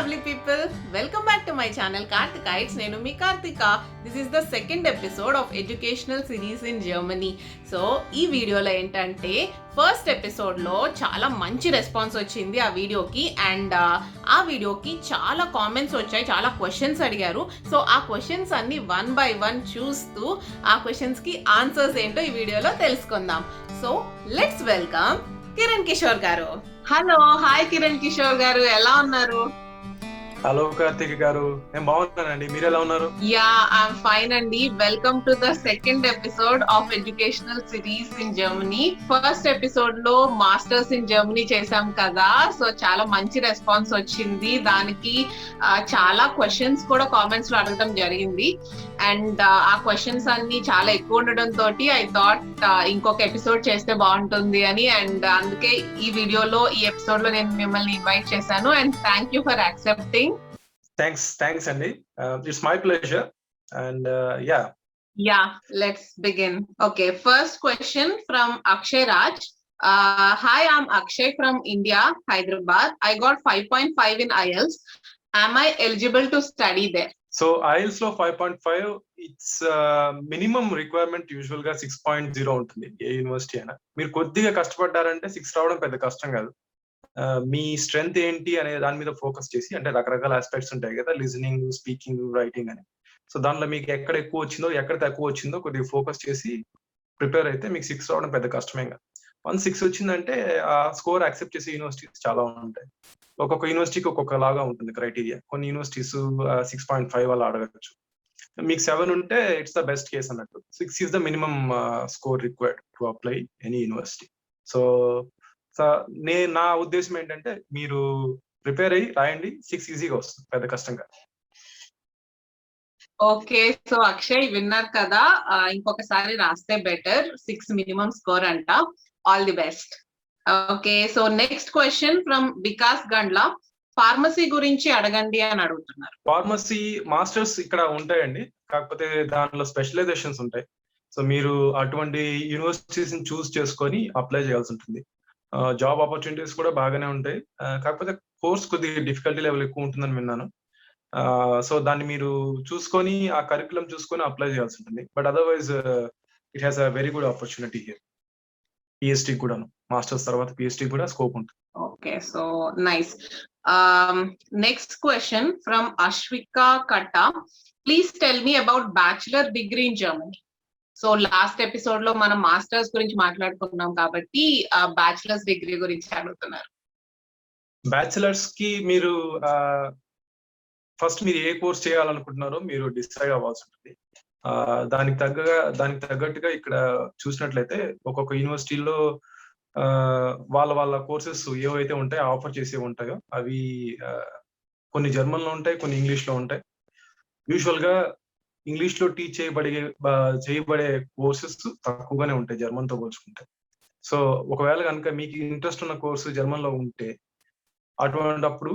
lovely people, welcome back to my channel Karthikaites. Nenu mi Karthika. This is the second episode of educational series in Germany. So ee video lo entante first ఎపిసోడ్లో చాలా మంచి response వచ్చింది ఆ వీడియోకి and ఆ వీడియోకి చాలా comments వచ్చాయి, చాలా క్వశ్చన్స్ అడిగారు. సో ఆ క్వశ్చన్స్ అన్ని 1 by 1 చూస్తూ ఆ క్వశ్చన్స్కి ఆన్సర్స్ ఏంటో ఈ వీడియోలో తెలుసుకుందాం. So let's welcome Kiran Kishore గారు. హలో, హాయ్ కిరణ్ కిషోర్ గారు, ఎలా ఉన్నారు? హలో కార్తిక్ గారు, నేను బాగున్నానండి, మీరు ఎలా ఉన్నారు? యా, ఐఎమ్ ఫైన్ అండి. Welcome to the second episode of educational series in Germany. First episode లో మాస్టర్స్ ఇన్ జర్మనీ చేసాం కదా, సో చాలా మంచి రెస్పాన్స్ వచ్చింది. దానికి చాలా క్వశ్చన్స్ కూడా కామెంట్స్ లో అడగడం జరిగింది అండ్ ఆ క్వశ్చన్స్ అన్ని చాలా ఎక్కువ ఉండడం తోటి ఐ థాట్ ఇంకొక ఎపిసోడ్ చేస్తే బాగుంటుంది అని, అండ్ అందుకే ఈ వీడియోలో ఈ ఎపిసోడ్ లో నేను మిమ్మల్ని ఇన్వైట్ చేశాను and thank you for accepting. Thanks అండి. It's my pleasure and yeah, let's begin. Okay, first question from Akshay Raj. Hi, I'm Akshay from India, Hyderabad. I got 5.5 in IELTS. Am I eligible to study there? So IELTS లో 5.5 it's minimum requirement. Usual గా 6.0 ఉంటుంది ఏ university అయినా. మీరు కొద్దిగా కష్టపడ్డారంటే 6 రావడం పెద్ద కష్టం కాదు. మీ స్ట్రెంగ్త్ ఏంటి అనే దాని మీద ఫోకస్ చేసి, అంటే రకరకాల ఆస్పెక్ట్స్ ఉంటాయి కదా, లిజనింగ్, స్పీకింగ్, రైటింగ్ అని. సో దానిలో మీకు ఎక్కడ ఎక్కువ వచ్చిందో ఎక్కడ తక్కువ వచ్చిందో కొద్దిగా ఫోకస్ చేసి ప్రిపేర్ అయితే మీకు 6 రావడం పెద్ద కష్టమే కాదు. 6 వచ్చిందంటే ఆ స్కోర్ యాక్సెప్ట్ చేసే యూనివర్సిటీస్ చాలా ఉంటాయి. ఒక్కొక్క యూనివర్సిటీకి ఒక్కొక్క లాగా ఉంటుంది క్రైటీరియా. కొన్ని యూనివర్సిటీస్ 6.5 అలా అడగచ్చు. మీకు 7 ఉంటే ఇట్స్ ద బెస్ట్ కేస్ అన్నట్టు. 6 is the minimum score required to apply any university. So నా ఉద్దేశం ఏంటంటే మీరు ప్రిపేర్ అయ్యి రాయండి, 6 ఈజీగా వస్తుంది, పెద్ద కష్టంగా. ఓకే, సో అక్షయ్ విన్నారు కదా, ఇంకొకసారి రాస్తే బెటర్. 6 మినిమం స్కోర్ అంట. All the best. Okay, so next question from Vikas Gandla. Pharmacy గురించి అడగండి అని అడుగుతున్నారు. ఫార్మసీ మాస్టర్స్ ఇక్కడ ఉంటాయండి, కాకపోతే దానిలో స్పెషలైజేషన్స్ ఉంటాయి. సో మీరు అటువంటి యూనివర్సిటీస్ ని చూస్ చేసుకొని అప్లై చేయాల్సి ఉంటుంది. జాబ్ ఆపర్చునిటీస్ కూడా బాగానే ఉంటాయి, కాకపోతే కోర్స్ కొద్దిగా డిఫికల్టీ లెవెల్ ఎక్కువ ఉంటుందని విన్నాను. సో దాన్ని మీరు చూసుకొని ఆ కరికులం చూసుకొని అప్లై చేయాల్సి ఉంటుంది. But otherwise it has a very good opportunity here. PhD కూడాను, మాస్టర్స్ తర్వాత పిహెచ్డి కూడా స్కోప్ ఉంటుంది. Okay, so nice. Next question from Ashwika Katta. Please tell me about bachelor degree in Germany. So last episode లో మనం masters గురించి మాట్లాడుకున్నాం కాబట్టి bachelors degree గురించి అడుగుతున్నారు. బ్యాచులర్స్ కి మీరు ఫస్ట్ మీరు ఏ కోర్స్ చేయాలనుకుంటున్నారో మీరు డిసైడ్ అవ్వాల్సి ఉంటుంది. దానికి తగ్గట్టుగా ఇక్కడ చూసినట్లయితే ఒక్కొక్క యూనివర్సిటీలో వాళ్ళ కోర్సెస్ ఏవైతే ఉంటాయో, ఆఫర్ చేసేవి ఉంటాయో అవి కొన్ని జర్మన్ లో ఉంటాయి, కొన్ని ఇంగ్లీష్ లో ఉంటాయి. యూజువల్ గా ఇంగ్లీష్ లో టీచ్ చేయబడే కోర్సెస్ తక్కువగానే ఉంటాయి జర్మన్ తో పోల్చుకుంటే. సో ఒకవేళ కనుక మీకు ఇంట్రెస్ట్ ఉన్న కోర్సు జర్మన్ లో ఉంటే అటువంటిప్పుడు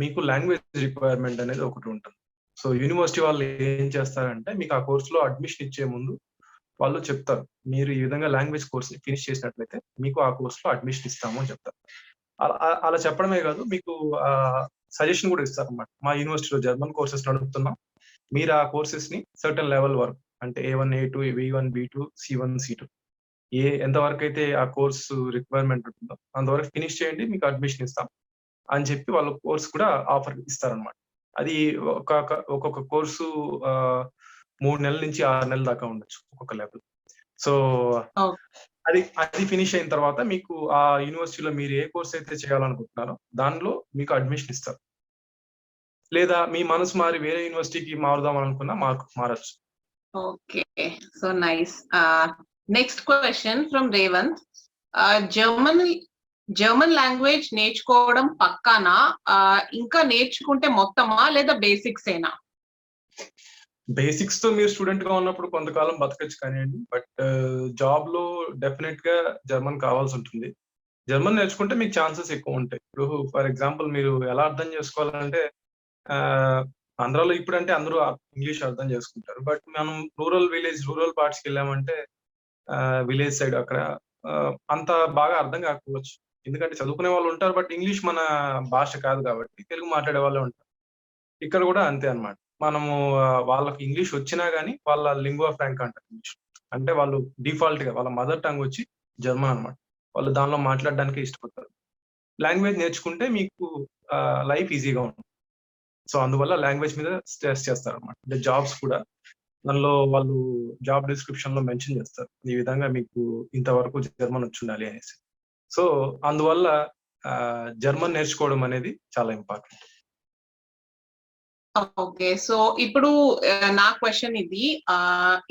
మీకు లాంగ్వేజ్ రిక్వైర్మెంట్ అనేది ఒకటి ఉంటుంది. సో యూనివర్సిటీ వాళ్ళు ఏం చేస్తారంటే మీకు ఆ కోర్సులో అడ్మిషన్ ఇచ్చే ముందు వాళ్ళు చెప్తారు, మీరు ఈ విధంగా లాంగ్వేజ్ కోర్స్ ఫినిష్ చేసినట్లయితే మీకు ఆ కోర్సులో అడ్మిషన్ ఇస్తాము అని చెప్తారు. అలా చెప్పడమే కాదు, మీకు సజెషన్ కూడా ఇస్తారు అన్నమాట. మా యూనివర్సిటీలో జర్మన్ కోర్సెస్ నడుపుతున్నాం, మీరు ఆ కోర్సెస్ ని సర్టన్ లెవెల్ వరకు, అంటే A1, A2, B1, B2, C1, C2 ఎంతవరకు అయితే ఆ కోర్సు రిక్వైర్మెంట్ ఉంటుందో అంతవరకు ఫినిష్ చేయండి, మీకు అడ్మిషన్ ఇస్తాం అని చెప్పి వాళ్ళ కోర్స్ కూడా ఆఫర్ ఇస్తారనమాట. అది ఒక్కొక్క కోర్సు 3 నెలల నుంచి 6 నెలల దాకా ఉండొచ్చు ఒక్కొక్క లెవెల్. సో అది ఫినిష్ అయిన తర్వాత మీకు ఆ యూనివర్సిటీలో మీరు ఏ కోర్స్ అయితే చేయాలనుకుంటున్నారో దానిలో మీకు అడ్మిషన్ ఇస్తారు. లేదా మీ మనసు మారి వేరే యూనివర్సిటీకి మారుదాం అనుకున్నా మారచ్చు. Okay, so nice. Next question from Revanth. German language నేర్చుకోవడం పక్కానా, ఇంకా నేర్చుకుంటే మొత్తమా లేదా బేసిక్స్ ఏనా? బేసిక్స్ తో మీరు స్టూడెంట్ గా ఉన్నప్పుడు కొంతకాలం బతకచ్చు కానివ్వండి, బట్ జాబ్ లో డెఫినెట్ గా జర్మన్ కావాల్సి ఉంటుంది. జర్మన్ నేర్చుకుంటే మీకు ఛాన్సెస్ ఎక్కువ ఉంటాయి. ఇప్పుడు ఫర్ ఎగ్జాంపుల్ మీరు ఎలా అర్థం చేసుకోవాలంటే, ఆంధ్రాలో ఇప్పుడంటే అందరూ ఇంగ్లీష్ అర్థం చేసుకుంటారు, బట్ మనం రూరల్ పార్ట్స్కి వెళ్ళామంటే విలేజ్ సైడ్ అక్కడ అంత బాగా అర్థం కాకపోవచ్చు. ఎందుకంటే చదువుకునే వాళ్ళు ఉంటారు. బట్ ఇంగ్లీష్ మన భాష కాదు కాబట్టి తెలుగు మాట్లాడే వాళ్ళే ఉంటారు. ఇక్కడ కూడా అంతే అన్నమాట. మనము వాళ్ళకి ఇంగ్లీష్ వచ్చినా గానీ వాళ్ళ లింగ్వా ఫ్రాంకా అంటారు ఇంగ్లీష్. అంటే వాళ్ళు డిఫాల్ట్‌గా వాళ్ళ మదర్ టంగ్ వచ్చి జర్మన్ అన్నమాట. వాళ్ళు దానిలో మాట్లాడడానికే ఇష్టపడతారు. లాంగ్వేజ్ నేర్చుకుంటే మీకు లైఫ్ ఈజీగా ఉంటుంది. సో, అందువల్ల లాంగ్వేజ్ మీద స్ట్రెస్ చేస్తారన్నమాట. అంటే జాబ్స్ కూడా దానిలో వాళ్ళు జాబ్ డిస్క్రిప్షన్‌లో మెన్షన్ చేస్తారు. ఈ విధంగా మీకు ఇంతవరకు జర్మన్ వచ్చుండాలి అనేసి. సో, అందువల్ల జర్మన్ నేర్చుకోవడం అనేది చాలా ఇంపార్టెంట్. ఓకే. సో, ఇప్పుడు నా క్వెషన్ ఇది.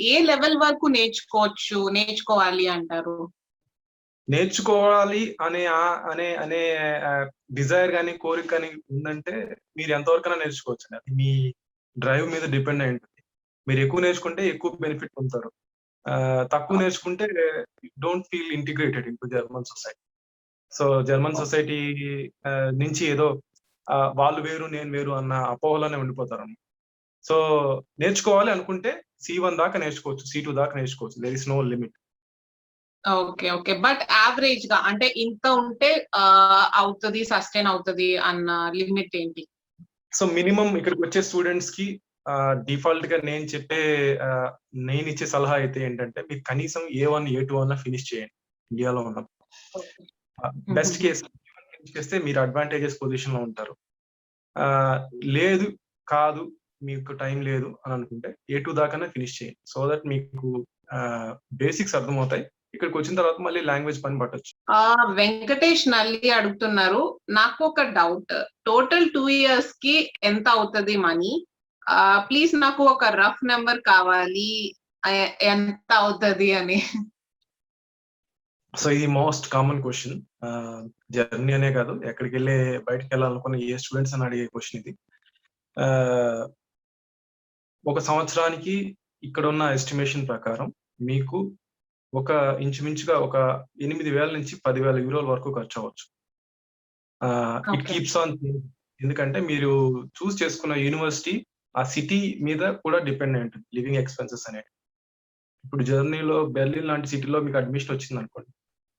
ఏ లెవెల్ వరకు నేర్చుకోవాలి అంటారు? నేర్చుకోవాలి అనే అనే అనే డిజైర్ గాని, కోరిక గాని ఉందంటే మీరు ఎంతవరకైనా నేర్చుకోవచ్చండి. అది మీ డ్రైవ్ మీద డిపెండ్ అయి ఉంటుంది. మీరు ఎక్కువ నేర్చుకుంటే ఎక్కువ బెనిఫిట్ పొందుతారు. తక్కువ నేర్చుకుంటే don't feel integrated into German society. So, German society నుంచి ఏదో వాళ్ళు వేరు, నేను వేరు అన్న అపోహలోనే ఉండిపోతారన్నమాట. సో, నేర్చుకోవాలి అనుకుంటే C1 దాకా నేర్చుకోవచ్చు. C2 దాకా నేర్చుకోవచ్చు. There is no limit. Okay. But యావరేజ్‌గా అంటే ఇంత ఉంటే అవుతది, సస్టైన్ అవుతది అన్న లిమిట్ ఏంటి? సో, మినిమమ్ ఇక్కడికొచ్చే స్టూడెంట్స్‌కి డిఫాల్ట్‌గా నేనిచ్చే సలహా అయితే ఏంటంటే మీరు కనీసం A1, A2 అన్నా ఫినిష్ చేయండి ఇండియాలో ఉన్నప్పుడు. ఓకే. బెస్ట్ కేస్ ఫినిష్ చేస్తే మీరు అడ్వాంటేజెస్ పొజిషన్‌లో ఉంటారు. ఆహ్, లేదు, కాదు, మీకు టైం లేదు అని అనుకుంటే A2 దాకన్నా ఫినిష్ చేయండి. సో దట్ మీకు బేసిక్స్ అర్థమవుతాయి. ఇక్కడికొచ్చిన తర్వాత మళ్ళీ లాంగ్వేజ్ పని పట్టొచ్చు. వెంకటేష్ నల్లి అడుగుతున్నారు. నాకు ఒక డౌట్. టోటల్ 2 ఇయర్స్‌కి ఎంత అవుతది మనీ? ప్లీజ్ నాకు ఒక రఫ్ నంబర్ కావాలి. ఎంత అవుతది అని. సో, ఇది మోస్ట్ కామన్ క్వెషన్. జర్నీ అనే కాదు, బయటికెళ్ళాలనుకున్న ఏ స్టూడెంట్స్ అని అడిగే క్వెషన్ ఇది. ఆహ్, ఒక సంవత్సరానికి ఇక్కడున్న ఎస్టిమేషన్ ప్రకారం మీకు ఇంచుమించుగా ఒక 8,000 నుంచి 10,000 యూరోల వరకు ఖర్చవ్వచ్చు. It okay. Keeps on changing. ఎందుకంటే మీరు చేసుకున్న యూనివర్సిటీ, ఆ సిటీ మీద కూడా డిపెండ్ అయి ఉంటుంది లివింగ్ ఎక్స్‌పెన్సెస్ అనేవి. ఇప్పుడు జర్మనీలో బెర్లిన్ లాంటి సిటీలో మీకు అడ్మిషన్ వచ్చిందనుకోండి.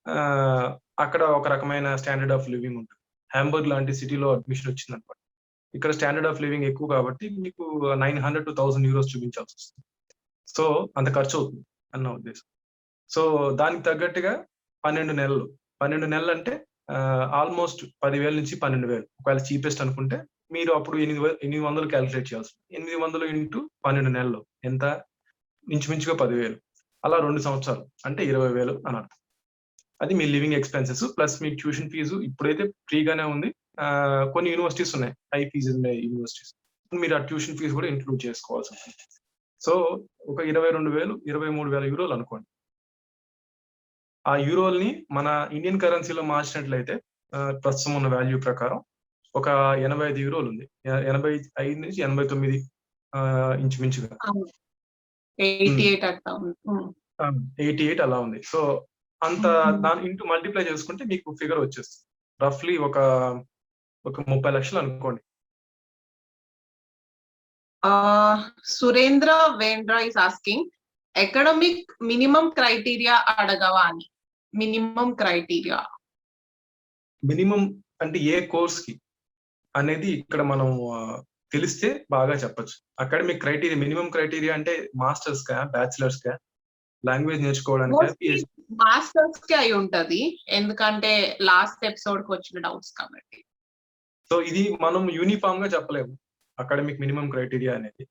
ఆహ్, అక్కడ ఒక రకమైన స్టాండర్డ్ ఆఫ్ లివింగ్ ఉంటుంది. హాంబర్గ్ లాంటి సిటీలో అడ్మిషన్ వచ్చిందనుకోండి. ఇక్కడ స్టాండర్డ్ ఆఫ్ లివింగ్ ఎక్కువ కాబట్టి మీకు 900-1000 యూరోస్ చూపించాల్సొస్తుంది. సో, అంత ఖర్చవుతుంది అని నా ఉద్దేశం. సో, దానికి తగ్గట్టుగా 12 నెలలు. 12 నెలలంటే ఆల్‌మోస్ట్ 10,000 నుంచి 12,000. ఒకవేళ చీపెస్ట్ అనుకుంటే మీరు అప్పుడు 800 కాలిక్యులేట్ చేయాల్సొస్తుంది. 800 ఇంటూ 12 నెలలు ఎంత? ఇంచుమించుగా 10,000. అలా 2 సంవత్సరాలు అంటే 20,000 అని అర్థం. అది మీ లివింగ్ ఎక్స్‌పెన్సెస్ ప్లస్ మీ ట్యూషన్ ఫీజు ఇప్పుడైతే ఫ్రీగానే ఉంది. కొన్ని యూనివర్సిటీస్ ఉన్నాయి. హై ఫీజులు ఉన్నాయి యూనివర్సిటీస్. మీరు ఆ ట్యూషన్ ఫీజు కూడా ఇంక్లూడ్ చేసుకోవాల్సుంటుంది. సో, ఒక 22,000, 23,000 యూరోలు అనుకోండి. ఆ యూరోల్ని మన ఇండియన్ కరెన్సీలో మార్చినట్లయితే ప్రస్తుతం ఉన్న వాల్యూ ప్రకారం ఒక 85 యూరోలు ఉంది. 85-89 ఇంచుమించుగా. అవును. హ్మ్. 88 అట్లా ఉంది. 88 అలా ఉంది. సో, అంత దాన్ని ఇంటూ మల్టిప్లై చేసుకుంటే మీకు ఫిగర్ వచ్చేస్తుంది. రఫ్‌లీ ఒక 30 లక్షలు అనుకోండి. Surendra Vendra is asking academic minimum criteria అడగవా అని. Minimum criteria. మినిమమ్ అంటే ఏ కోర్స్‌కి అనేది ఇక్కడ మనం తెలిస్తే బాగా చెప్పొచ్చు. అకాడమిక్ క్రైటీరియా, మినిమమ్ క్రైటీరియా అంటే మాస్టర్స్‌కా? బ్యాచిలర్స్‌కా? లాంగ్వేజ్ నేర్చుకోవడానికా? మోస్ట్‌లీ మాస్టర్స్‌కే అయి ఉంటది. ఎందుకంటే లాస్ట్ ఎపిసోడ్‌కి వచ్చిన డౌట్స్ కాబట్టి. సో, ఇది మనం యూనిఫార్మ్‌గా చెప్పలేము. అకాడమిక్ మినిమమ్ క్రైటీరియా అనేది.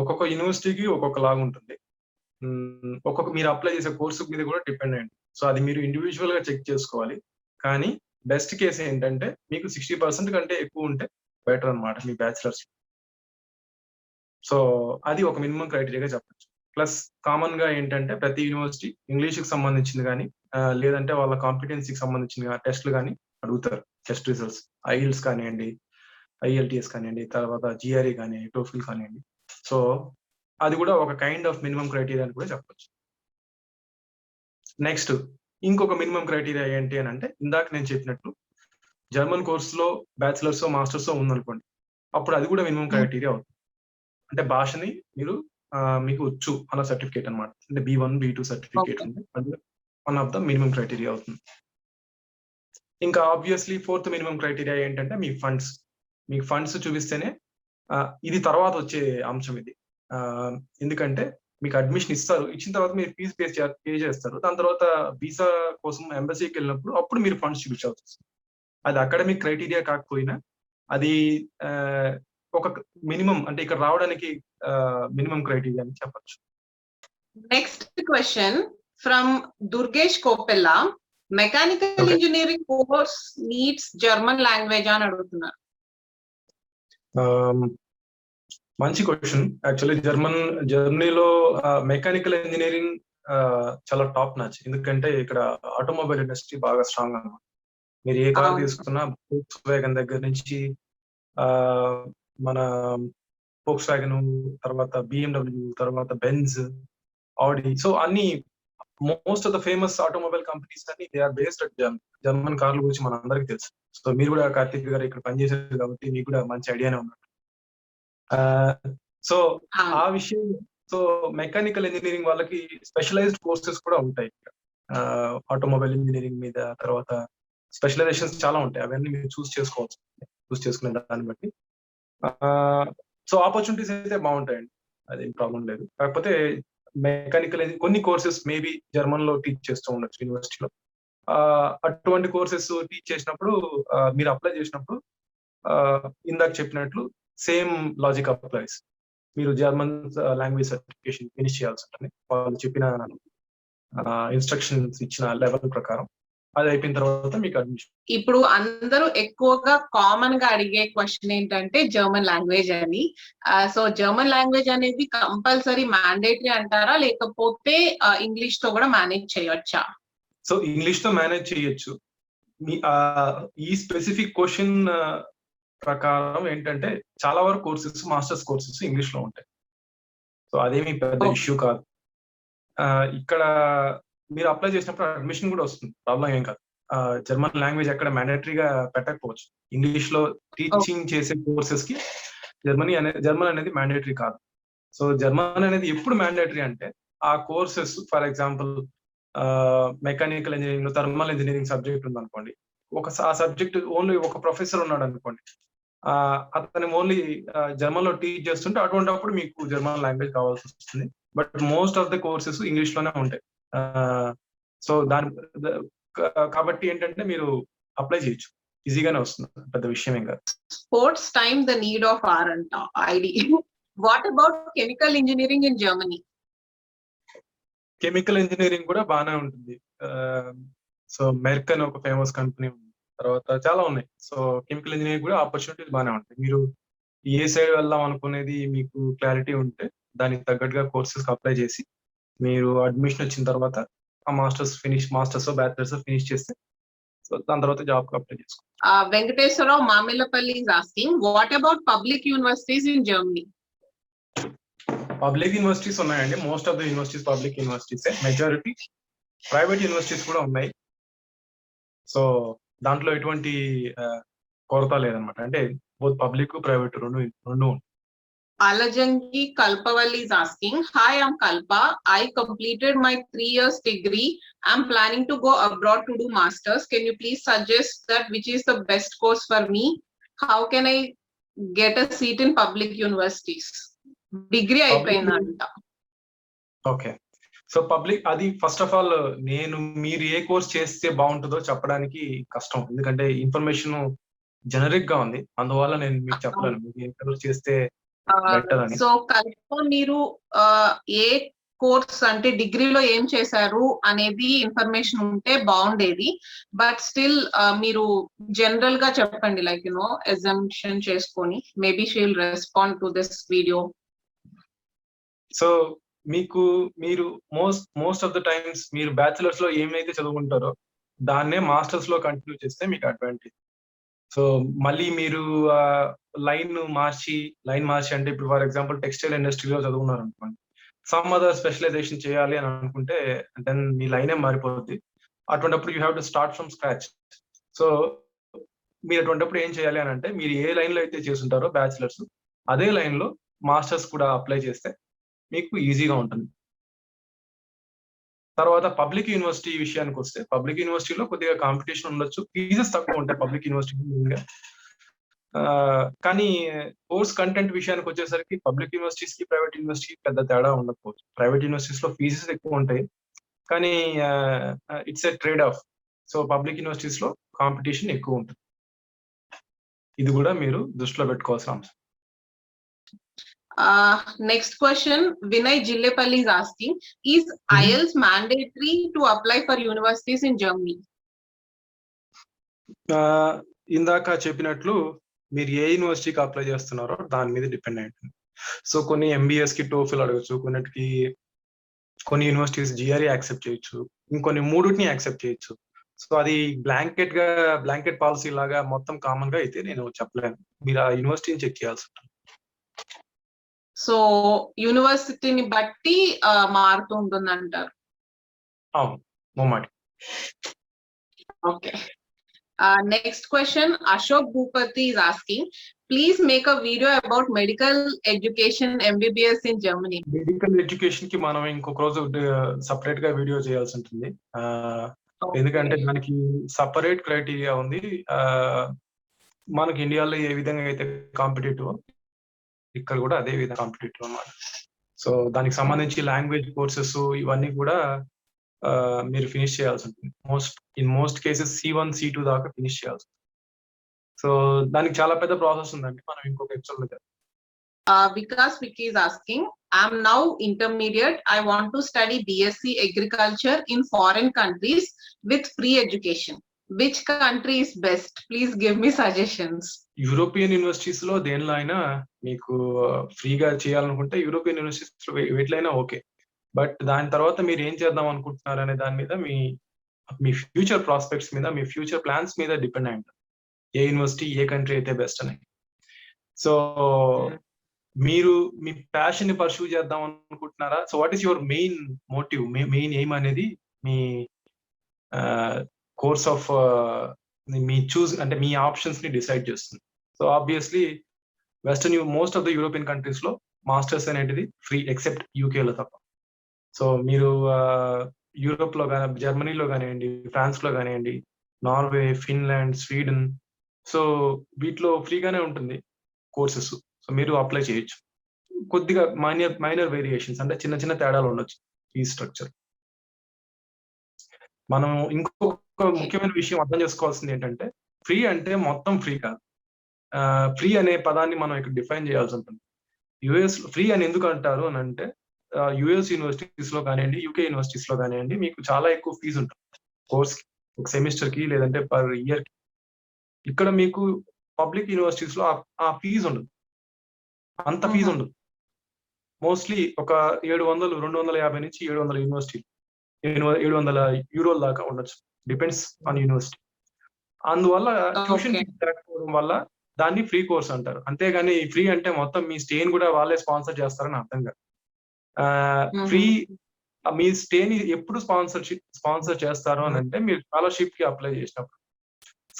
ఒక్కొక్క యూనివర్సిటీకి ఒక్కొక్కలాగా ఉంటుంది. మీరు అప్లై చేసే కోర్స్ మీద కూడా డిపెండ్ అయ్యి ఉంటుంది. సో, అది మీరు ఇండివిడ్యువల్‌గా చెక్ చేసుకోవాలి. కానీ బెస్ట్ కేస్ ఏంటంటే మీకు 60% కంటే ఎక్కువ ఉంటే బెటర్ అన్నమాట మీ బ్యాచిలర్స్. సో, అది ఒక మినిమమ్ క్రైటీరియాగా చెప్పొచ్చు. ప్లస్ కామన్‌గా ఏంటంటే ప్రతి యూనివర్సిటీ ఇంగ్లీష్‌కి సంబంధించింది గాని, లేదంటే వాళ్ళ కాంపిటెన్సీకి సంబంధించిన టెస్ట్‌లు గాని అడుగుతారు. Test results. ఐఎల్టీఎస్ కానియండి, ఐఎల్టీఎస్ కానియండి, తర్వాత జీఆర్ఈ కానియండి, టోఫెల్ కానియండి. సో, అది కూడా ఒక కైండ్ ఆఫ్ మినిమమ్ క్రైటీరియా అని కూడా చెప్పొచ్చు. నెక్స్ట్ ఇంకొక మినిమమ్ క్రైటీరియా ఏంటి అనంటే ఇందాక నేను చెప్పినట్టు జర్మన్ కోర్స్‌లో బ్యాచిలర్సో, మాస్టర్సో ఉందనుకోండి. అప్పుడు అది కూడా మినిమమ్ క్రైటీరియా అవుతుంది. అంటే భాషని మీకు వచ్చు అన్న సర్టిఫికేట్ అన్నమాట. అంటే B1, B2 సర్టిఫికేట్ ఓకే. ఉంది. అది one of the minimum criteria అవుతుంది. ఇంకా ఆబ్వియస్లీ ఫోర్త్ మినిమం క్రైటీరియా ఏంటంటే మీ ఫండ్స్. మీకు ఫండ్స్ చూపిస్తేనే ఇది తర్వాత వచ్చే అంశం ఇది. ఎందుకంటే మీకు అడ్మిషన్ ఇస్తారు. ఇచ్చిన తర్వాత మీరు ఫీజు పే చేస్తారు. దాని తర్వాత వీసా కోసం ఎంబసీకి వెళ్ళినప్పుడు అప్పుడు మీరు ఫండ్స్ చూపించాల్సి వస్తుంది. అది అకాడమిక్ క్రైటీరియా కాకపోయినా అది ఒక మినిమం, అంటే ఇక్కడ రావడానికి మినిమం క్రైటీరియా అని చెప్పచ్చు. Next question from Durgesh Kopella. Mechanical engineering course needs German language అని అడుగుతున్నారు. మంచి క్వశ్చన్. యాక్చువల్లీ జర్మనీలో మెకానికల్ ఇంజనీరింగ్ చాలా టాప్ నాచ్. ఎందుకంటే ఇక్కడ ఆటోమొబైల్ ఇండస్ట్రీ బాగా స్ట్రాంగ్ అన్నమాట. మీరు ఏ కార్ తీసుకున్నా ఫోక్స్ వ్యాగన్ దగ్గర నుంచి మన ఫోక్స్ వ్యాగన్, తర్వాత BMW, తర్వాత బెంజ్, ఆడి, సో అన్ని most of the famous automobile companies అన్ని they are based at German కార్ల గురించి మన అందరికి తెలుసు. సో మీరు కూడా కార్తిక్ గారు ఇక్కడ పనిచేశారు కాబట్టి మీకు కూడా మంచి ఐడియానే ఉన్నట్టు. సో ఆ విషయం, సో మెకానికల్ ఇంజనీరింగ్ వాళ్ళకి స్పెషలైజ్డ్ కోర్సెస్ కూడా ఉంటాయి. ఆటోమొబైల్ ఇంజనీరింగ్ మీద తర్వాత స్పెషలైజేషన్స్ చాలా ఉంటాయి. అవన్నీ మీరు చూస్ చేసుకునే దాన్ని బట్టి. సో ఆపర్చునిటీస్ అయితే బాగుంటాయండి, అదేం ప్రాబ్లం లేదు. కాకపోతే మెకానికల్ కొన్ని కోర్సెస్ మేబీ జర్మన్ లో టీచ్ చేస్తూ ఉండొచ్చు యూనివర్సిటీలో. అటువంటి కోర్సెస్ టీచ్ చేసినప్పుడు మీరు అప్లై చేసినప్పుడు ఇందాక చెప్పినట్లు సేమ్ లాజిక్ అప్లైస్. మీరు జర్మన్ లాంగ్వేజ్ సర్టిఫికేషన్ ఫినిష్ చేయాల్సి ఉంటుంది. వాళ్ళు చెప్పిన ఇన్స్ట్రక్షన్స్ ఇచ్చిన లెవెల్ ప్రకారం. అది అయిపోయిన తర్వాత మీకు అడ్మిషన్. ఇప్పుడు అందరూ ఎక్కువగా కామన్ గా అడిగే క్వశ్చన్ ఏంటంటే జర్మన్ లాంగ్వేజ్ అని. సో జర్మన్ లాంగ్వేజ్ అనేది కంపల్సరీ మ్యాండేటరీ అంటారా, లేకపోతే ఇంగ్లీష్ తో కూడా మేనేజ్ చేయొచ్చా? సో ఇంగ్లీష్ తో మేనేజ్ చేయొచ్చు. ఈ స్పెసిఫిక్ క్వశ్చన్ ప్రకారం ఏంటంటే చాలా వరకు కోర్సెస్, మాస్టర్స్ కోర్సెస్ ఇంగ్లీష్ లో ఉంటాయి. సో అదేమి పెద్ద ఇష్యూ కాదు. ఇక్కడ మీరు అప్లై చేసినప్పుడు అడ్మిషన్ కూడా వస్తుంది, ప్రాబ్లం ఏం కాదు. జర్మన్ లాంగ్వేజ్ ఎక్కడ మ్యాండేటరీగా పెట్టకపోవచ్చు. ఇంగ్లీష్ లో టీచింగ్ చేసే కోర్సెస్ కి జర్మన్ అనేది మ్యాండేటరీ కాదు. సో జర్మన్ అనేది ఎప్పుడు మ్యాండేటరీ అంటే ఆ courses, for example mechanical engineering లో థర్మల్ ఇంజనీరింగ్ సబ్జెక్ట్ ఉంది అనుకోండి. ఆ సబ్జెక్ట్ ఓన్లీ ఒక ప్రొఫెసర్ ఉన్నాడు అనుకోండి, అతను ఓన్లీ జర్మన్ లో టీచ్ చేస్తుంటే అటువంటిప్పుడు మీకు జర్మన్ లాంగ్వేజ్ కావాల్సి వస్తుంది. But most of the courses English లోనే ఉంటాయి. సో కాబట్టి ఏంటంటే మీరు అప్లై చేయొచ్చు, ఈజీగానే వస్తుంది, పెద్ద విషయం ఏం కాదు. Sports time the need of ఆర్ అంట ఐడి. What about chemical engineering in Germany? Chemical engineering కూడా బాగానే ఉంటుంది. సో మెర్క్ అని ఒక ఫేమస్ కంపెనీ ఉంది, తర్వాత చాలా ఉన్నాయి. సో కెమికల్ ఇంజనీరింగ్ కూడా ఆపర్చునిటీస్ బాగానే ఉంటాయి. మీరు ఏ సైడ్ వెళ్దాం అనుకునేది మీకు క్లారిటీ ఉంటే దానికి తగ్గట్టుగా కోర్సెస్ అప్లై చేసి మీరు అడ్మిషన్ వచ్చిన తర్వాత ఆ మాస్టర్స్ బ్యాచిలర్స్ ఫినిష్ చేస్తే సో దాని తర్వాత జాబ్ కి అప్లై చేసుకో. Venkateswararao Mamillapalli is asking, what about public universities in Germany? Public universities ఉన్నాయండి. Most of the universities public universities. Majority private universities కూడా ఉన్నాయి. సో దాంట్లో ఎటువంటి కొరత లేదనమాట. అంటే బోత్ పబ్లిక్ ప్రైవేట్ రెండు. Alajangi Kalpawalli is asking, hi, I'm Kalpa. I completed my 3 years degree. I'm planning to go abroad to do masters. Can you please suggest that which is the best course for me? How can I get a seat in public universities? Degree అయిపోయిందంట. Okay, so public అది first of all మీరు ఏ course చేస్తే బాగుంటుందో చెప్పడానికి కష్టం, ఎందుకంటే information generic గా ఉంది. అందువల్ల నేను మీకు చెప్పలేను మీరు ఏ కోర్స్ చేస్తే బెటర్ అని. సో కల్ప, మీరు ఏ కోర్స్ అంటే డిగ్రీలో ఏం చేశారు అనేది ఇన్ఫర్మేషన్ ఉంటే బాగుండేది. బట్ స్టిల్ మీరు జనరల్ గా చెప్పండి, లైక్ అజంప్షన్ చేసుకొని maybe she will respond to this video. So మీరు మోస్ట్ ఆఫ్ ద టైమ్స్ మీరు బ్యాచిలర్స్ లో ఏమైతే చదువుకుంటారో దాన్నే మాస్టర్స్ లో కంటిన్యూ చేస్తే మీకు అడ్వాంటేజ్. సో మళ్ళీ మీరు లైన్ మార్చి అంటే ఇప్పుడు ఫర్ ఎగ్జాంపుల్ టెక్స్టైల్ ఇండస్ట్రీలో చదువుకున్నారు అనుకోండి, సమ్ అదర్ స్పెషలైజేషన్ చేయాలి అని అనుకుంటే దెన్ మీ లైనే మారిపోద్ది. అటువంటిప్పుడు you have to start from scratch. So మీరు అటువంటిప్పుడు ఏం చేయాలి అని అంటే మీరు ఏ లైన్ లో అయితే చేస్తుంటారో బ్యాచిలర్స్, అదే లైన్ లో మాస్టర్స్ కూడా అప్లై చేస్తే మీకు ఈజీగా ఉంటుంది. తర్వాత పబ్లిక్ యూనివర్సిటీ విషయానికి వస్తే పబ్లిక్ యూనివర్సిటీలో కొద్దిగా కాంపిటీషన్ ఉండొచ్చు, ఫీజెస్ తక్కువ ఉంటాయి పబ్లిక్ యూనివర్సిటీ. కానీ కోర్స్ కంటెంట్ విషయానికి వచ్చేసరికి పబ్లిక్ యూనివర్సిటీస్ కి ప్రైవేట్ యూనివర్సిటీ పెద్ద తేడా ఉండకపోవచ్చు. ప్రైవేట్ యూనివర్సిటీస్ లో ఫీజెస్ ఎక్కువ ఉంటాయి, కానీ it's a trade of. So public universities లో కాంపిటీషన్ ఎక్కువ ఉంటుంది. ఇది కూడా మీరు దృష్టిలో పెట్టుకోవాల్సిన అంశం. Next question, Vinay Jillepalli is asking, is IELTS mandatory to apply for universities in Germany? ఇందాక చెప్పినట్లు మీరు ఏ యూనివర్సిటీకి అప్లై చేస్తున్నారో దాని మీద డిపెండ్ అయి ఉంటుంది. సో కొన్ని ఎంబీఎస్ కి టోఫిల్ అడగచ్చు, కొన్ని యూనివర్సిటీస్ జిఆర్ఈ యాక్సెప్ట్ చేయొచ్చు, ఇంకొన్ని మూడుని యాక్సెప్ట్ చేయొచ్చు. సో అది బ్లాంకెట్ పాలసీ లాగా మొత్తం కామన్ గా అయితే నేను చెప్పలేను. మీరు ఆ యూనివర్సిటీని చెక్ చేయాల్సి ఉంటుంది. సో యూనివర్సిటీని బట్టి మారుతూ ఉంటుంది అంటారు. అవును, మొమ్మాటి. Okay. Next question, Ashok Bhupati is asking, please make a video about medical education MBBS in Germany. Medical education కి మనం ఇంకొక రోజు సపరేట్ గా వీడియో చేయాల్సి ఉంటుంది. ఎందుకంటే దానికి సపరేట్ క్రైటీరియా ఉంది. మనకి ఇండియాలో ఏ విధంగా అయితే కాంపిటేటివ్, ఇక్కడ కూడా అదే విధంగా కాంపిటేటివ్ అన్నమాట. సో దానికి సంబంధించి లాంగ్వేజ్ కోర్సెస్ ఇవన్నీ కూడా మీరు ఫినిష్ చేయాల్సి ఉంటుంది. మోస్ట్ కేసెస్ C1 C2 దాకా ఫినిష్ చేయాల్సి ఉంటుంది. సో దానికి చాలా పెద్ద ప్రాసెస్ ఉందండి, మనం ఇంకొక ఎపిసోడ్ లో. Vikas Vicky is asking, I'm now intermediate. I want to study BSc Agriculture in foreign countries with free education. Which country is best? Please give me suggestions. European universities లో దేనిలో అయినా మీకు ఫ్రీగా చేయాలనుకుంటే యూరోపియన్ యూనివర్సిటీస్ లో వీటిలైనా okay. But దాని తర్వాత మీరు ఏం చేద్దాం అనుకుంటున్నారు అనే దాని మీద మీ ఫ్యూచర్ ప్రాస్పెక్ట్స్ మీద, మీ ఫ్యూచర్ ప్లాన్స్ మీద డిపెండ్ అయి ఉంటుంది ఏ యూనివర్సిటీ ఏ కంట్రీ అయితే బెస్ట్ అని. సో మీరు మీ ప్యాషన్ ని పర్సూ చేద్దాం అనుకుంటున్నారా? So what is your main motive, main aim అనేది మీ కోర్స్ ఆఫ్ మీ చూస్ అంటే మీ ఆప్షన్స్ ని డిసైడ్ చేస్తుంది. So obviously most of the European countries లో మాస్టర్స్ అనేది ఫ్రీ, ఎక్సెప్ట్ యూకేలో తప్ప. సో మీరు యూరోప్ లో కానీ, జర్మనీలో కానివ్వండి, ఫ్రాన్స్ లో కానివ్వండి, నార్వే, ఫిన్లాండ్, స్వీడన్, సో వీటిలో ఫ్రీగానే ఉంటుంది కోర్సెస్. సో మీరు అప్లై చేయొచ్చు. కొద్దిగా మైనర్ వేరియేషన్స్ అంటే చిన్న తేడాలు ఉండొచ్చు ఈ స్ట్రక్చర్. మనం ఇంకొక ముఖ్యమైన విషయం అర్థం చేసుకోవాల్సింది ఏంటంటే, ఫ్రీ అంటే మొత్తం ఫ్రీ కాదు. ఫ్రీ అనే పదాన్ని మనం ఇక్కడ డిఫైన్ చేయాల్సి ఉంటుంది. యుఎస్ ఫ్రీ అని ఎందుకు అంటారు అని అంటే, యుఎస్ యూనివర్సిటీస్ లో కానివ్వండి, యూకే యూనివర్సిటీస్ లో కానివ్వండి, మీకు చాలా ఎక్కువ ఫీజు ఉంటుంది కోర్స్ కి, ఒక సెమిస్టర్ కి లేదంటే పర్ ఇయర్ కి. ఇక్కడ మీకు పబ్లిక్ యూనివర్సిటీస్ లో ఆ ఫీజు ఉండదు, అంత ఫీజు ఉండదు. మోస్ట్లీ ఒక 700, 250 నుంచి 700 యూనివర్సిటీ, 700 యూరోల దాకా ఉండొచ్చు, డిపెండ్స్ ఆన్ యూనివర్సిటీ. అందువల్ల ట్యూషన్ ఫీజు లేకపోవడం వల్ల దాన్ని ఫ్రీ కోర్స్ అంటారు. అంతేగాని ఫ్రీ అంటే మొత్తం మీ స్టేని కూడా వాళ్ళే స్పాన్సర్ చేస్తారని అర్థం కాదు. ఫ్రీ మీ స్టేని ఎప్పుడు స్పాన్సర్ చేస్తారు అని అంటే, మీరు స్కాలర్షిప్ కి అప్లై చేసినప్పుడు.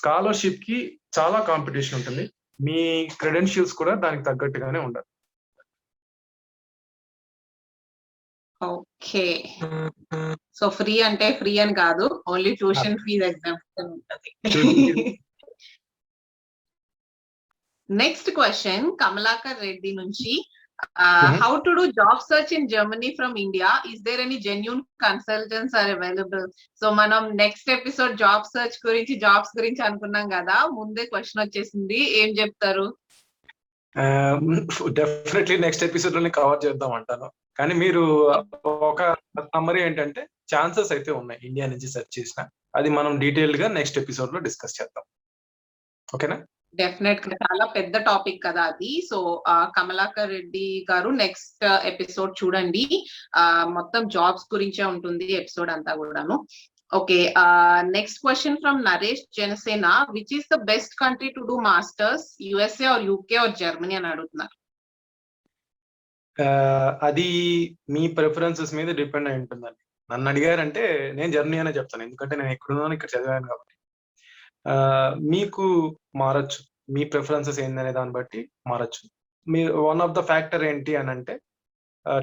స్కాలర్షిప్ కి చాలా కాంపిటీషన్ ఉంటుంది, మీ క్రెడెన్షియల్స్ కూడా దానికి తగ్గట్టుగానే ఉండాలి. ఓకే. సో ఫ్రీ అంటే ఫ్రీ అని కాదు, ఓన్లీ ట్యూషన్ ఫీజ్ ఎగ్జామ్షన్ ఉంటుంది. నెక్స్ట్ క్వశ్చన్ Kamalakar Reddy నుంచి, how to do job search in Germany from India? Is there any genuine consultants are available? So మనం నెక్స్ట్ ఎపిసోడ్ జాబ్ సెర్చ్ గురించి, jobs గురించి అనుకున్నాం కదా, ముందే క్వశ్చన్ వచ్చేసింది, ఏం చెప్తారు? డెఫినెట్లీ నెక్స్ట్ ఎపిసోడ్ లోనే కవర్ చేద్దాం అంటాను. కానీ మీరు ఒక సమ్మరీ ఏంటంటే, ఛాన్సెస్ అయితే ఉన్నాయి ఇండియా నుంచి సెర్చ్ చేసిన, అది మనం డీటెయిల్డ్ గా నెక్స్ట్ ఎపిసోడ్ లో డిస్కస్ చేద్దాం. ఓకేనా? డెఫినెట్ గా చాలా పెద్ద టాపిక్ కదా అది. సో Kamalakar Reddy గారు నెక్స్ట్ ఎపిసోడ్ చూడండి, మొత్తం జాబ్స్ గురించే ఉంటుంది ఎపిసోడ్ అంతా కూడాను. Okay. Next question from Naresh Janasena, which is the best country to do masters, USA or UK or Germany అని అడుగుతున్నారు. అది మీ ప్రిఫరెన్సెస్ మీద డిపెండ్ అయి ఉంటుందండి. నన్ను అడిగారంటే నేను జర్మనీ అనే చెప్తాను, ఎందుకంటే నేను ఎక్కడున్నాను, ఇక్కడ చదివాను కాబట్టి. మీకు మారచ్చు, మీ ప్రిఫరెన్సెస్ ఏందనే దాన్ని బట్టి మారచ్చు. మీ వన్ ఆఫ్ ద ఫ్యాక్టర్ ఏంటి అని అంటే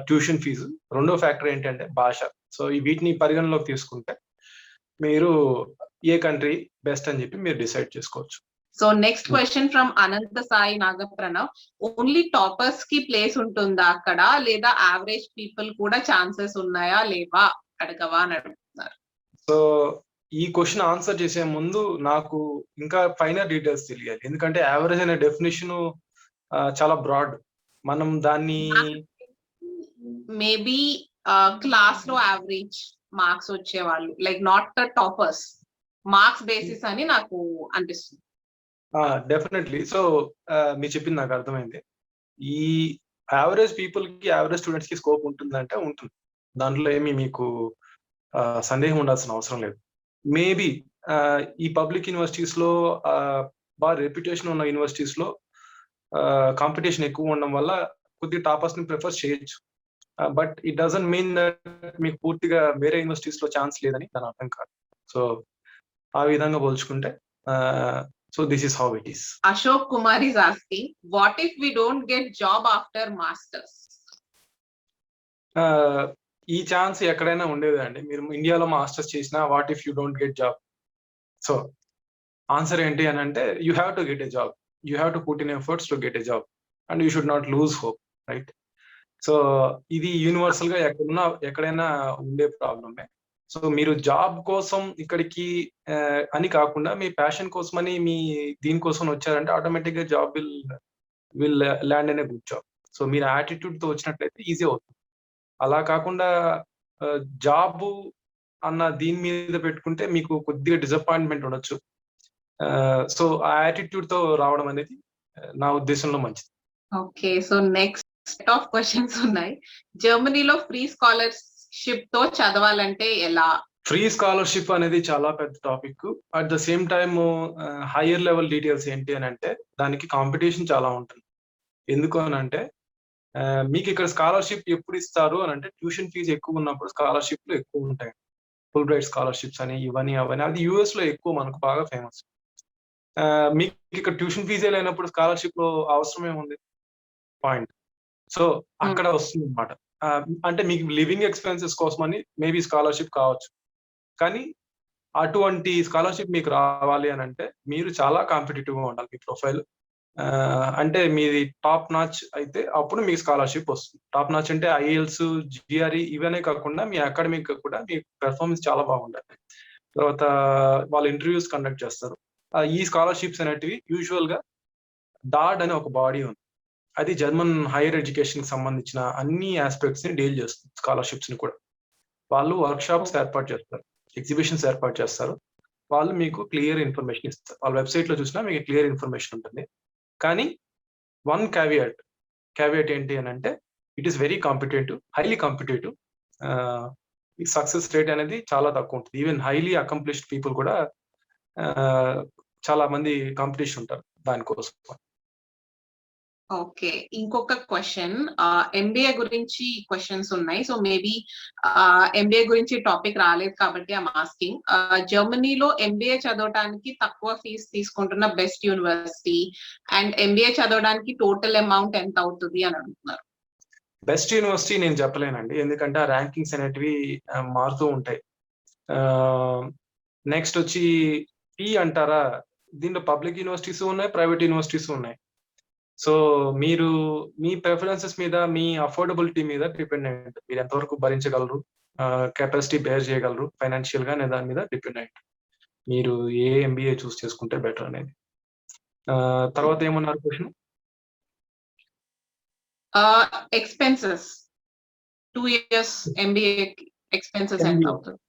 ట్యూషన్ ఫీజు, రెండో ఫ్యాక్టర్ ఏంటంటే భాష. సో ఈ వీటిని పరిగణలోకి తీసుకుంటే మీరు ఏ కంట్రీ బెస్ట్ అని చెప్పి మీరు డిసైడ్ చేసుకోవచ్చు. So next question from Anantha Sai Nagapranav, only toppers కి ప్లేస్ ఉంటుందా అక్కడ, లేదా యావరేజ్ పీపుల్ కూడా ఛాన్సెస్ ఉన్నాయా లేవా అడగవా అని అడుగుతున్నారు. సో ఈ క్వశ్చన్ ఆన్సర్ చేసే ముందు నాకు ఇంకా ఫైనల్ డీటెయిల్స్ తెలియాలి, ఎందుకంటే యావరేజ్ అనే డెఫినేషన్ చాలా బ్రాడ్. మనం దాన్ని మేబీ క్లాస్ లో యావరేజ్ మార్క్స్ వచ్చే వాళ్ళు, like not the toppers, marks basis అని నాకు అనిపిస్తుంది. డెఫినెట్లీ. సో మీరు చెప్పింది నాకు అర్థమైంది. ఈ యావరేజ్ పీపుల్ కి, యావరేజ్ స్టూడెంట్స్ కి స్కోప్ ఉంటుందంటే ఉంటుంది. దాంట్లో ఏమి మీకు సందేహం ఉండాల్సిన అవసరం లేదు. మేబీ ఈ పబ్లిక్ యూనివర్సిటీస్ లో బాగా రెప్యుటేషన్ ఉన్న యూనివర్సిటీస్ లో కాంపిటీషన్ ఎక్కువ ఉండడం వల్ల కొద్దిగా టాపర్స్ ని ప్రిఫర్ చేయొచ్చు. But it doesn't mean that మీకు పూర్తిగా వేరే యూనివర్సిటీస్ లో ఛాన్స్ లేదని దాని అర్థం కాదు. సో ఆ విధంగా పోల్చుకుంటే so this is how it is. Ashok Kumar is asking, what if we don't get job after masters? ఈ ఛాన్స్ ఎక్కడైనా ఉండేది అండి. మీరు ఇండియాలో మాస్టర్స్ చేసినా what if you don't get job? So answer ఏంటి అని అంటే, you have to get a job, you have to put in efforts to get a job and you should not lose hope, right? So ఇది universal గా ఎక్కడైనా ఉండే ప్రాబ్లమే. So మీరు job కోసం ఇక్కడికి అని కాకుండా మీ ప్యాషన్ కోసమని మీ దీనికోసం వచ్చారంటే ఆటోమేటిక్ గా జాబ్ విల్ ల్యాండ్ అనే గుడ్ జాబ్. సో మీరు యాటిట్యూడ్ తో వచ్చినట్లయితే ఈజీ అవుతుంది. అలా కాకుండా జాబ్ అన్న దీని మీద పెట్టుకుంటే మీకు కొద్దిగా డిసప్పాయింట్మెంట్ ఉండొచ్చు. సో ఆ యాటిట్యూడ్ తో రావడం అనేది నా ఉద్దేశంలో మంచిది. Okay, so next set of questions ఉన్నాయి. జర్మనీలో ఫ్రీ స్కాలర్షిప్ తో చదవాలంటే ఎలా? ఫ్రీ స్కాలర్షిప్ అనేది చాలా పెద్ద topic. At the same time higher level details ఏంటి అని అంటే, దానికి కాంపిటీషన్ చాలా ఉంటుంది. ఎందుకు అని అంటే, మీకు ఇక్కడ స్కాలర్షిప్ ఎప్పుడు ఇస్తారు అని అంటే, ట్యూషన్ ఫీజు ఎక్కువ ఉన్నప్పుడు స్కాలర్షిప్లు ఎక్కువ ఉంటాయి. ఫుల్ బ్రైట్ స్కాలర్షిప్స్ అని ఇవన్నీ అవన్నీ, అది యూఎస్ లో ఎక్కువ మనకు బాగా ఫేమస్. మీకు ఇక్కడ ట్యూషన్ ఫీజే లేనప్పుడు స్కాలర్షిప్ లో అవసరం ఏముంది? పాయింట్. సో అక్కడ వస్తుంది అనమాట. అంటే మీకు లివింగ్ ఎక్స్పెన్సెస్ కోసమని మేబీ స్కాలర్షిప్ కావచ్చు, కానీ అటువంటి స్కాలర్షిప్ మీకు రావాలి అని అంటే మీరు చాలా కాంపిటేటివ్ గా ఉండాలి మీ ప్రొఫైల్. అంటే మీది టాప్ నాచ్ అయితే అప్పుడు మీకు స్కాలర్షిప్ వస్తుంది. టాప్ నాచ్ అంటే ఐఎల్స్, జిఆర్ఈ ఇవనే కాకుండా మీ అకాడమిక్ కూడా మీ పెర్ఫార్మెన్స్ చాలా బాగుండాలి. తర్వాత వాళ్ళు ఇంటర్వ్యూస్ కండక్ట్ చేస్తారు. ఈ స్కాలర్షిప్స్ అనేటివి యూజువల్ గా డాడ్ అనే ఒక బాడీ ఉంది, అది జర్మన్ హైయర్ ఎడ్యుకేషన్ కి సంబంధించిన అన్ని ఆస్పెక్ట్స్ ని డీల్ చేస్తుంది. స్కాలర్షిప్స్ ని కూడా వాళ్ళు వర్క్ షాప్స్ ఏర్పాటు చేస్తారు, ఎగ్జిబిషన్స్ ఏర్పాటు చేస్తారు. వాళ్ళు మీకు క్లియర్ ఇన్ఫర్మేషన్ ఇస్తారు. వాళ్ళ వెబ్సైట్ లో చూసినా మీకు క్లియర్ ఇన్ఫర్మేషన్ ఉంటుంది. కానీ వన్ క్యావియట్ ఏంటి అని అంటే, it is very competitive, highly competitive. Success rate అనేది చాలా తక్కువ ఉంటుంది. ఈవెన్ హైలీ అకంప్లిష్డ్ పీపుల్ కూడా చాలా మంది కాంపిటీషన్ ఉంటారు దానికోసం. ఓకే, ఇంకొక క్వశ్చన్, ఎంబీఏ గురించి క్వశ్చన్స్ ఉన్నాయి. సో మేబీ ఎంబీఏ గురించి టాపిక్ రాలేదు కాబట్టి ఐఎమ్ ఆస్కింగ్, జర్మనీలో ఎంబీఏ చదవడానికి తక్కువ ఫీజు తీసుకుంటున్న బెస్ట్ యూనివర్సిటీ అండ్ ఎంబీఏ చదవడానికి టోటల్ అమౌంట్ ఎంత అవుతుంది అని అడుగుతున్నారు. బెస్ట్ యూనివర్సిటీ నేను చెప్పలేనండి, ఎందుకంటే ఆ ర్యాంకింగ్స్ అనేటివి మారుతూ ఉంటాయి. నెక్స్ట్ వచ్చి ఫీ అంటారా, దీంట్లో పబ్లిక్ యూనివర్సిటీస్ ఉన్నాయి, ప్రైవేట్ యూనివర్సిటీస్ ఉన్నాయి. సో మీరు మీ ప్రిఫరెన్సెస్ మీద, మీ అఫోర్డబిలిటీ మీద డిపెండ్ అయి ఉంటుంది. మీరు ఎంతవరకు భరించగలరు, కెపాసిటీ బేర్ చేయగలరు ఫైనాన్షియల్ గా అనే దాని మీద డిపెండ్ అయి ఉంటుంది మీరు ఏ ఎంబీఏ చూస్ చేసుకుంటే బెటర్ అనేది. తర్వాత ఏమన్నారు question? Expenses 2 years MBA expenses ఎంత అవుతుంది?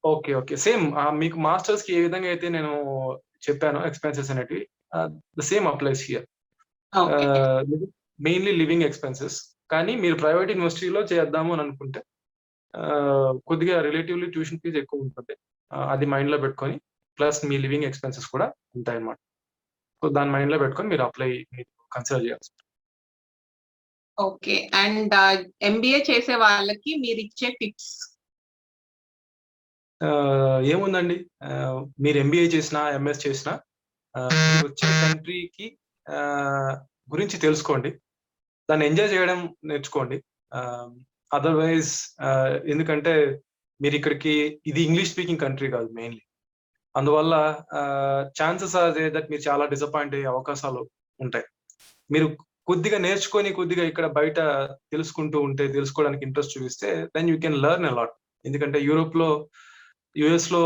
ఓకే, సేమ్ మీకు మాస్టర్స్ కి ఏ విధంగా అయితే నేను చెప్పాను ఎక్స్పెన్సెస్ అనేటివి, the same applies here. Mainly living expenses. కానీ మీరు ప్రైవేట్ యూనివర్సిటీలో చేద్దాము అని అనుకుంటే కొద్దిగా రిలేటివ్లీ ట్యూషన్ ఫీజు ఎక్కువ ఉంటుంది. అది మైండ్ లో పెట్టుకొని, ప్లస్ మీ లివింగ్ ఎక్స్పెన్సెస్ కూడా ఉంటాయి అన్నమాట. సో దాని మైండ్ లో పెట్టుకొని మీరు అప్లై కన్సిడర్ చేయాల్సి. ఓకే, అండ్ ఎంబీఏ చేసే వాళ్ళకి మీరు ఇచ్చే టిప్స్? ఏముందండి, మీరు ఎంబీఏ చేసినా ఎంఎస్ చేసినా మీరు వచ్చే కంట్రీకి గురించి తెలుసుకోండి, దాన్ని ఎంజాయ్ చేయడం నేర్చుకోండి. అదర్వైజ్ ఎందుకంటే మీరు ఇక్కడికి ఇది ఇంగ్లీష్ స్పీకింగ్ కంట్రీ కాదు మెయిన్లీ. అందువల్ల ఛాన్సెస్ ఆర్ దట్ మీరు చాలా డిసప్పాయింట్ అయ్యే అవకాశాలు ఉంటాయి. మీరు కొద్దిగా నేర్చుకొని కొద్దిగా ఇక్కడ బయట తెలుసుకుంటూ ఉంటే, తెలుసుకోవడానికి ఇంట్రెస్ట్ చూపిస్తే then you can learn a lot. ఎందుకంటే యుఎస్ లో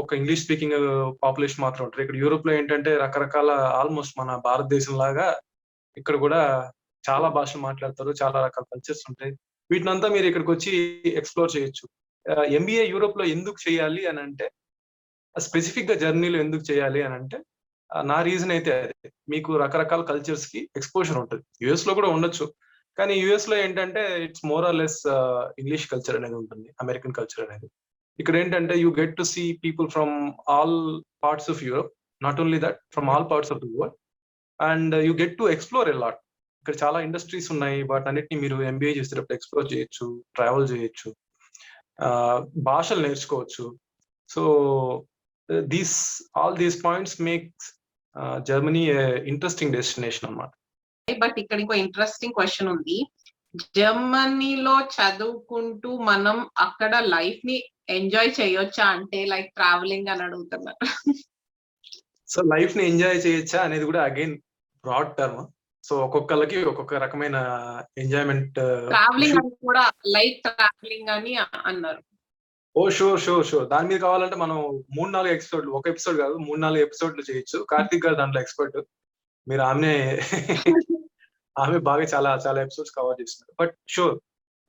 ఒక ఇంగ్లీష్ స్పీకింగ్ పాపులేషన్ మాత్రం ఉంటారు. ఇక్కడ యూరోప్ లో ఏంటంటే రకరకాల ఆల్మోస్ట్ మన భారతదేశం లాగా ఇక్కడ కూడా చాలా భాషలు మాట్లాడతారు, చాలా రకాల కల్చర్స్ ఉంటాయి. వీటినంతా మీరు ఇక్కడికి వచ్చి ఎక్స్ప్లోర్ చేయొచ్చు. ఎంబీఏ యూరోప్ లో ఎందుకు చేయాలి అని అంటే, స్పెసిఫిక్ గా జర్నీలో ఎందుకు చేయాలి అని అంటే, నా రీజన్ అయితే అదే. మీకు రకరకాల కల్చర్స్ కి ఎక్స్పోజర్ ఉంటుంది. యుఎస్ లో కూడా ఉండొచ్చు, కానీ యుఎస్ లో ఏంటంటే it's more or less English culture అనేది ఉంటుంది, అమెరికన్ కల్చర్ అనేది. ఇక్కడ ఏంటంటే you get to see people from all parts of Europe, not only that from all parts of the world, and you get to explore a lot. ఇక్కడ చాలా industries ఉన్నాయి, వాటన్నిటిని మీరు ఎంబీఏ చేసేటప్పుడు ఎక్స్ప్లోర్ చేయొచ్చు, ట్రావెల్ చేయొచ్చు, భాషలు నేర్చుకోవచ్చు. So all these points makes Germany interesting destination అన్నమాట. బట్ ఇక్కడ ఇంకో ఇంట్రెస్టింగ్ క్వశ్చన్ ఉంది. జర్మనీలో చదువుకుంటూ మనం అక్కడ లైఫ్ ని ఎంజాయ్ చేయొచ్చా అంటే, లైక్ ట్రావెలింగ్ అని అడుగుతున్నారు. సో లైఫ్ ని ఎంజాయ్ చేయొచ్చా అనేది కూడా అగైన్ బ్రాడ్ టర్మ్. సో ఒక్కొక్కరికి ఒక్కొక్క రకమైన ఎంజాయ్మెంట్. ట్రావెలింగ్ అని కూడా లైక్ ట్రావెలింగ్ అని అన్నారు. Oh sure. దాని మీద కావాలంటే మనం 3-4 ఎపిసోడ్లు, ఒక ఎపిసోడ్ కాదు 3-4 ఎపిసోడ్లు చేయొచ్చు. కార్తిక్ గారు దాంట్లో ఎక్స్పర్ట్. మీరు ఆమె బాగా చాలా చాలా ఎపిసోడ్స్ కవర్ చేస్తున్నారు. బట్ షూర్,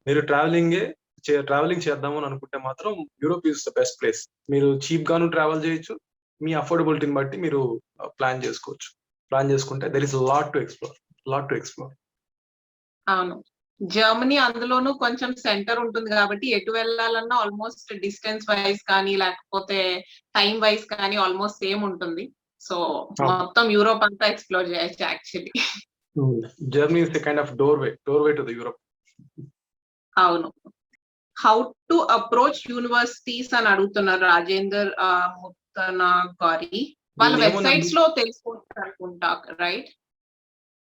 మీరు ట్రావెలింగ్ చేద్దాము అని అనుకుంటే మాత్రం Europe is the best place. మీరు చీప్ గాను ట్రావెల్ చేయొచ్చు, మీ అఫోర్డబిలిటీని బట్టి మీరు ప్లాన్ చేసుకోవచ్చు. ప్లాన్ చేసుకుంటే there is lot to explore. అవును, జర్మనీ అందులోనూ కొంచెం సెంటర్ ఉంటుంది కాబట్టి ఎటు వెళ్ళాలన్నా ఆల్మోస్ట్ డిస్టెన్స్ వైజ్ కానీ లేకపోతే టైం వైజ్ కానీ ఆల్మోస్ట్ సేమ్ ఉంటుంది. సో మొత్తం యూరోప్ అంతా ఎక్స్ప్లోర్ చేయొచ్చు actually. Germany is the kind of doorway to the Europe. అవును. హౌ టు అప్రోచ్ యూనివర్సిటీస్ అని అడుగుతున్నారు రాజేందర్ ముత్తనా గారి. వాళ్ళ వెబ్సైట్స్ లో తెలుసుకుంటారు అనుకుంటా, రైట్?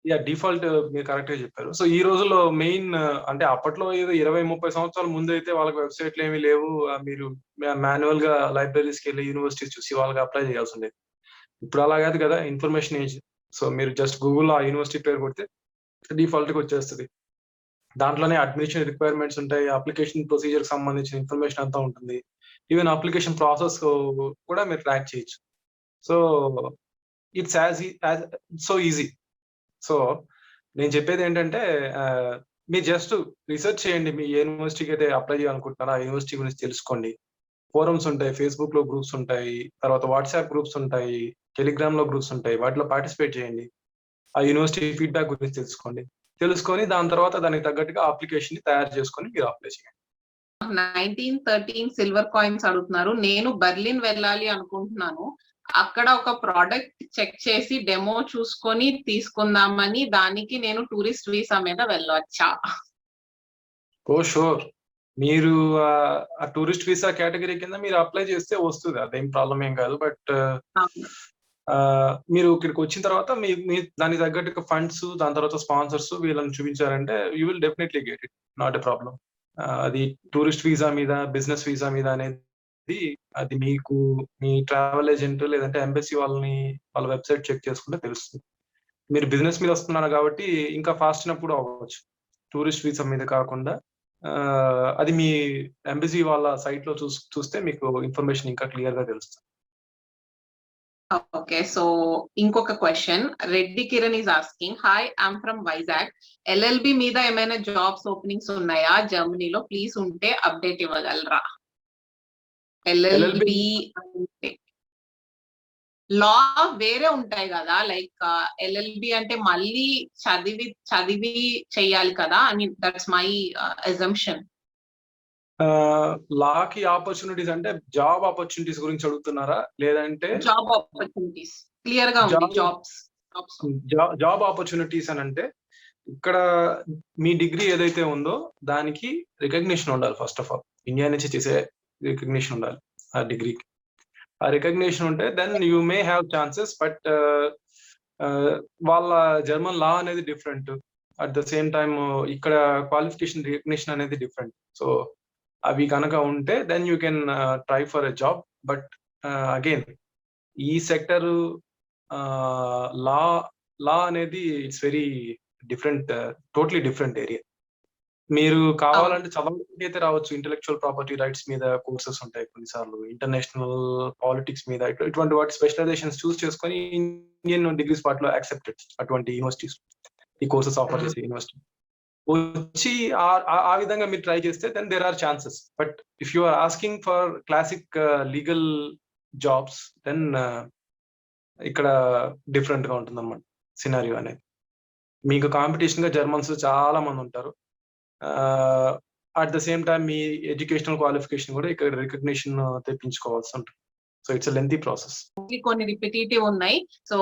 యా, డిఫాల్ట్ మీరు కరెక్ట్ గా చెప్పారు. సో ఈ రోజుల్లో మెయిన్ అంటే అప్పట్లో ఏదో 20-30 సంవత్సరాల ముందు అయితే వాళ్ళకి వెబ్సైట్లు ఏమీ లేవు. మీరు మాన్యువల్ గా లైబ్రరీస్కి వెళ్ళి యూనివర్సిటీస్ చూసి వాళ్ళకి అప్లై చేయాల్సి ఉండేది. ఇప్పుడు అలా కాదు కదా, ఇన్ఫర్మేషన్ ఏజ్. సో మీరు జస్ట్ గూగుల్లో ఆ యూనివర్సిటీ పేరు కొడితే డిఫాల్ట్ గా వచ్చేస్తుంది. దాంట్లోనే అడ్మిషన్ రిక్వైర్మెంట్స్ ఉంటాయి, అప్లికేషన్ ప్రొసీజర్ సంబంధించిన ఇన్ఫర్మేషన్ అంతా ఉంటుంది. ఈవెన్ అప్లికేషన్ ప్రాసెస్ కూడా మీరు ట్రాక్ చేయొచ్చు. So it's so easy. So నేను చెప్పేది ఏంటంటే, మీరు జస్ట్ రీసెర్చ్ చేయండి. మీ ఏ యూనివర్సిటీకి అయితే అప్లై చేయాలనుకుంటున్నారో ఆ యూనివర్సిటీ గురించి తెలుసుకోండి. ఫోరమ్స్ ఉంటాయి, ఫేస్బుక్ లో గ్రూప్స్ ఉంటాయి, తర్వాత వాట్సాప్ గ్రూప్స్ ఉంటాయి, టెలిగ్రామ్ లో గ్రూప్స్ ఉంటాయి. వాటిలో పార్టిసిపేట్ చేయండి. ఆ యూనివర్సిటీ ఫీడ్బ్యాక్ గురించి తెలుసుకొని దాని తర్వాత దానికి తగ్గట్టుగా అప్లికేషన్ ని తయారు చేసుకొని మీరు అప్లై చేయండి. 1913 సిల్వర్ కాయిన్స్ అడుగుతున్నారు. నేను బెర్లిన్ వెళ్ళాలి అనుకుంటున్నాను. అక్కడ ఒక ప్రోడక్ట్ చెక్ చేసి డెమో చూసుకొని తీసుకుందామని, దానికి నేను టూరిస్ట్ వీసా మీద వెళ్ళొచ్చా? Oh sure. మీరు ఆ టూరిస్ట్ వీసా కేటగిరీ కింద మీరు అప్లై చేస్తే వస్తుంది, అదేం ప్రాబ్లం ఏం కాదు. బట్ మీరు ఇక్కడికి వచ్చిన తర్వాత మీ దానికి తగ్గట్టుగా ఫండ్స్, దాని తర్వాత స్పాన్సర్స్ వీళ్ళని చూపించారంటే you will definitely get it, not a problem. అది టూరిస్ట్ వీసా మీద, బిజినెస్ వీసా మీద అనేది అది మీకు మీ ట్రావెల్ ఏజెంట్ లేదంటే ఎంబసీ వాళ్ళ వెబ్సైట్ చెక్ చేసుకుంటే తెలుస్తుంది. మీరు బిజినెస్ మీద వస్తున్నారు కాబట్టి ఇంకా ఫాస్ట్ అయినప్పుడు అవ్వచ్చు. టూరిస్ట్ వీసా మీద కాకుండా అది మీ ఎంబసీ వాళ్ళ సైట్ లో చూస్తే మీకు ఇన్ఫర్మేషన్ ఇంకా క్లియర్ గా తెలుస్తుంది. ఓకే, సో ఇంకొక question Reddy Kiran is asking, hi I'm from Vizag. LLB మీద ఏమైనా జాబ్స్ ఓపెనింగ్స్ ఉన్నాయా జర్మనీలో? ప్లీజ్ ఉంటే అప్డేట్ ఇవ్వగలరా? ఎల్ఎల్బి అంటే లా వేరే ఉంటాయి కదా, లైక్ ఎల్ఎల్బి అంటే మళ్ళీ చదివి చెయ్యాలి కదా అని, దట్స్ మై అజంప్షన్. లాకి ఆపర్చునిటీస్ అంటే జాబ్ ఆపర్చునిటీస్ గురించి అడుగుతున్నారా, లేదంటే జాబ్ ఆపర్చునిటీస్? క్లియర్ గా ఉంది, జాబ్ ఆపర్చునిటీస్ అని అంటే ఇక్కడ మీ డిగ్రీ ఏదైతే ఉందో దానికి రికగ్నిషన్ ఉండాలి. ఫస్ట్ ఆఫ్ ఆల్ ఇండియా నుంచి చేసే రికగ్నిషన్ ఉండాలి ఆ డిగ్రీకి. ఆ రికగ్నిషన్ ఉంటే then you may have chances. But వాళ్ళ జర్మన్ లా అనేది different. At the same time ఇక్కడ క్వాలిఫికేషన్ రికగ్నిషన్ అనేది డిఫరెంట్. సో అవి కనుక ఉంటే then you can try for a job. But again ఈ సెక్టర్ లా లా అనేది it's very different, totally different area. మీరు కావాలంటే చదవడానికి అయితే రావచ్చు. ఇంటెలెక్చువల్ ప్రాపర్టీ రైట్స్ మీద కోర్సెస్ ఉంటాయి కొన్నిసార్లు, ఇంటర్నేషనల్ పాలిటిక్స్ మీద ఇటువంటి వాటి స్పెషలైజేషన్స్ చూస్ చేసుకొని ఇండియన్ డిగ్రీస్ వాటిలో యాక్సెప్టెడ్ అటువంటి యూనివర్సిటీస్ ఈ కోర్సెస్ ఆఫర్ చేసే యూనివర్సిటీ వచ్చి ఆ విధంగా మీరు ట్రై చేస్తే then there are chances. But if you are asking for classic legal jobs then ఇక్కడ డిఫరెంట్ గా ఉంటుందన్నమాట సినారియో అనేది. మీకు కాంపిటీషన్ గా జర్మన్స్ చాలా మంది ఉంటారు. At the same time me educational qualification కూడా ఇక్కడ రికగ్నిషన్ తెప్పించుకోవాల్సి ఉంటుంది. So it's a lengthy process. కొన్ని రిపిటేటివ్ ఉన్నాయి. సో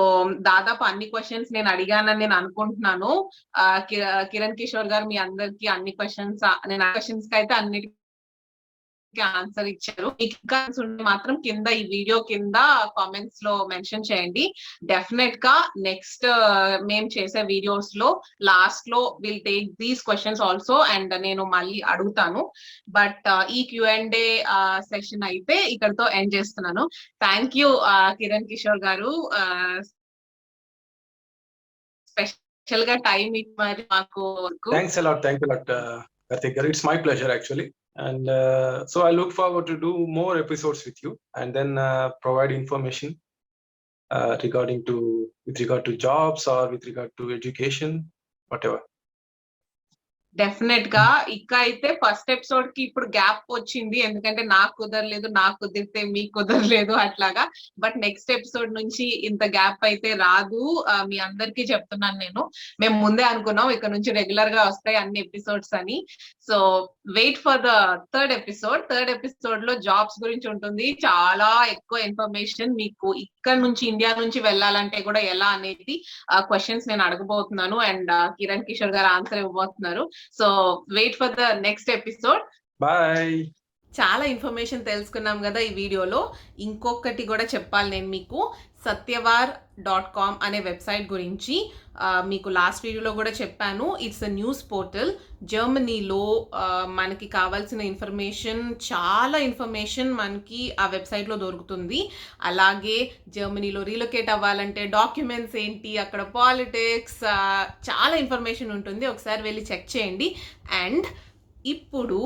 దాదాపు అన్ని క్వశ్చన్స్ నేను అడిగానని నేను అనుకుంటున్నాను. కిరణ్ కిషోర్ గారు మీ అందరికి అన్ని క్వశ్చన్స్ నేను ఆ క్వశ్చన్స్ కి అయితే అన్నిటికీ ఆన్సర్ ఇచ్చారు. మీకు ఇంకా ఉంటే మాత్రం కింద ఈ వీడియో కింద కామెంట్స్ లో మెన్షన్ చేయండి. డెఫినెట్ గా నెక్స్ట్ మేము చేసే వీడియోస్ లో లాస్ట్ లో will take these questions also and నేను మళ్ళీ అడుగుతాను. బట్ ఈ Q&A సెషన్ అయితే ఇక్కడతో ఎండ్ చేస్తున్నాను. థ్యాంక్ యూ కిరణ్ కిషోర్ గారు, స్పెషల్ గా టైం ఇచ్చి మరి మాకు. థ్యాంక్స్ a lot, కార్తిక్ గారు. It's my pleasure actually. And so I look forward to do more episodes with you and then provide information with regard to jobs or with regard to education, whatever. Definite గా ఇక అయితే first episode కి ఇప్పుడు gap వచ్చింది, ఎందుకంటే నాకు కుదరలేదు, నాకు కుదిరితే మీకు కుదరలేదు అట్లాగా. బట్ నెక్స్ట్ ఎపిసోడ్ నుంచి ఇంత గ్యాప్ అయితే రాదు, మీ అందరికీ చెప్తున్నాను నేను. మేము ముందే అనుకున్నాం ఇక్కడ నుంచి రెగ్యులర్ గా వస్తాయి అన్ని ఎపిసోడ్స్ అని. So wait for the third episode లో జాబ్స్ గురించి ఉంటుంది. చాలా ఎక్కువ ఇన్ఫర్మేషన్ మీకు ఇక్కడ నుంచి ఇండియా నుంచి వెళ్ళాలంటే కూడా ఎలా అనేది క్వశ్చన్స్ నేను అడగబోతున్నాను అండ్ కిరణ్ కిషోర్ గారు ఆన్సర్ ఇవ్వబోతున్నారు. So wait for the next episode. Bye. చాలా ఇన్ఫర్మేషన్ తెలుసుకున్నాం కదా ఈ వీడియోలో. ఇంకొకటి కూడా చెప్పాలి నేను మీకు, satyawar.com అనే వెబ్సైట్ గురించి. మీకు లాస్ట్ వీడియోలో కూడా చెప్పాను. It's a news portal. జర్మనీలో మనకి కావాల్సిన ఇన్ఫర్మేషన్, చాలా ఇన్ఫర్మేషన్ మనకి ఆ వెబ్సైట్లో దొరుకుతుంది. అలాగే జర్మనీలో రీలొకేట్ అవ్వాలంటే డాక్యుమెంట్స్ ఏంటి, అక్కడ పాలిటిక్స్, చాలా ఇన్ఫర్మేషన్ ఉంటుంది. ఒకసారి వెళ్ళి చెక్ చేయండి. అండ్ ఇప్పుడు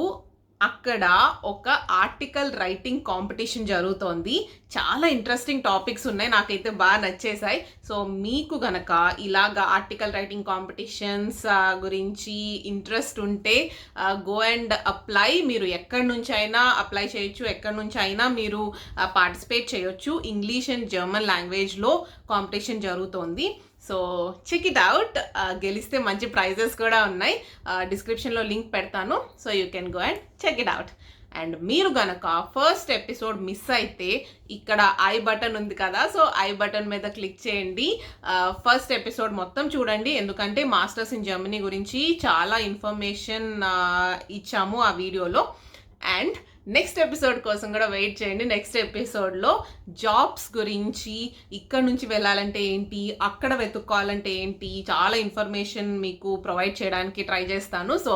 అక్కడ ఒక ఆర్టికల్ రైటింగ్ కాంపిటీషన్ జరుగుతోంది. చాలా ఇంట్రెస్టింగ్ టాపిక్స్ ఉన్నాయి, నాకైతే బాగా నచ్చేసాయి. సో మీకు గనక ఇలాగా ఆర్టికల్ రైటింగ్ కాంపిటీషన్స్ గురించి ఇంట్రెస్ట్ ఉంటే గో అండ్ అప్లై. మీరు ఎక్కడి నుంచి అయినా అప్లై చేయొచ్చు, ఎక్కడి నుంచి అయినా మీరు పార్టిసిపేట్ చేయొచ్చు. ఇంగ్లీష్ అండ్ జర్మన్ లాంగ్వేజ్లో కాంపిటీషన్ జరుగుతోంది. So check it out. గెలిస్తే మంచి ప్రైజెస్ కూడా ఉన్నాయి. డిస్క్రిప్షన్లో లింక్ పెడతాను. So you can go and check it out. And మీరు గనక ఫస్ట్ ఎపిసోడ్ మిస్ అయితే ఇక్కడ ఐ బటన్ ఉంది కదా, సో ఐ బటన్ మీద క్లిక్ చేయండి. ఫస్ట్ ఎపిసోడ్ మొత్తం చూడండి, ఎందుకంటే మాస్టర్స్ ఇన్ జర్మనీ గురించి చాలా ఇన్ఫర్మేషన్ ఇచ్చాము ఆ వీడియోలో. అండ్ నెక్స్ట్ ఎపిసోడ్ కోసం కూడా వెయిట్ చేయండి. నెక్స్ట్ ఎపిసోడ్లో జాబ్స్ గురించి, ఇక్కడ నుంచి వెళ్ళాలంటే ఏంటి, అక్కడ వెతుక్కోవాలంటే ఏంటి, చాలా ఇన్ఫర్మేషన్ మీకు ప్రొవైడ్ చేయడానికి ట్రై చేస్తాను. So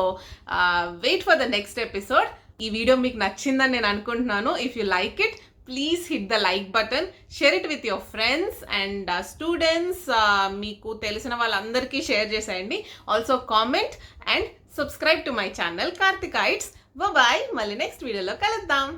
wait for the next episode. ఈ వీడియో మీకు నచ్చిందని నేను అనుకుంటున్నాను. If you like it, please hit the like button, share it with your friends and students. మీకు తెలిసిన వాళ్ళందరికీ షేర్ చేసేయండి. Also comment and subscribe to my channel Karthik guides. Bye. మళ్ళీ నెక్స్ట్ వీడియోలో కలుద్దాం.